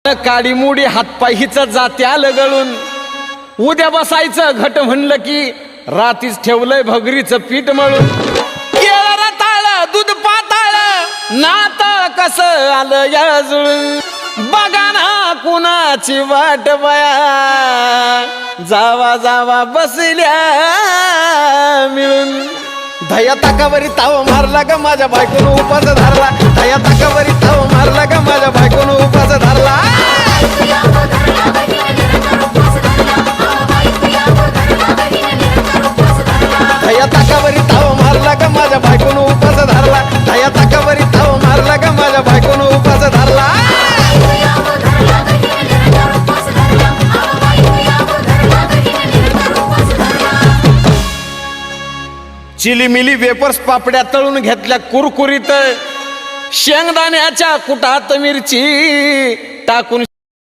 काडी मुडी हातपाय हिच जात्या लगळून उद्या बसायचं घट म्हणलं की रातीच ठेवलंय भगरीचं पीठ मळून केळं रताळ दूध पाताळ नात कसं आलं या जुळून बघा ना कुणाची वाट बया जावा जावा बसल्या मिळून धया ताकावरी ताव मारला ग माझ्या बायकोन उपास धरला धया ताकावरी ताव मारला ग माझ्या बायकोन उपास धरला धया ताकावरी ताव मारला ग माझ्या बायकोन उपास धरला धया ताकावरी ताव मारला ग माझ्या बायकोन उपास धरला चिलीमिली वेपर्स पापड्या तळून घेतल्या कुरकुरीत शेंगदाण्याच्या कुटात मिरची टाकून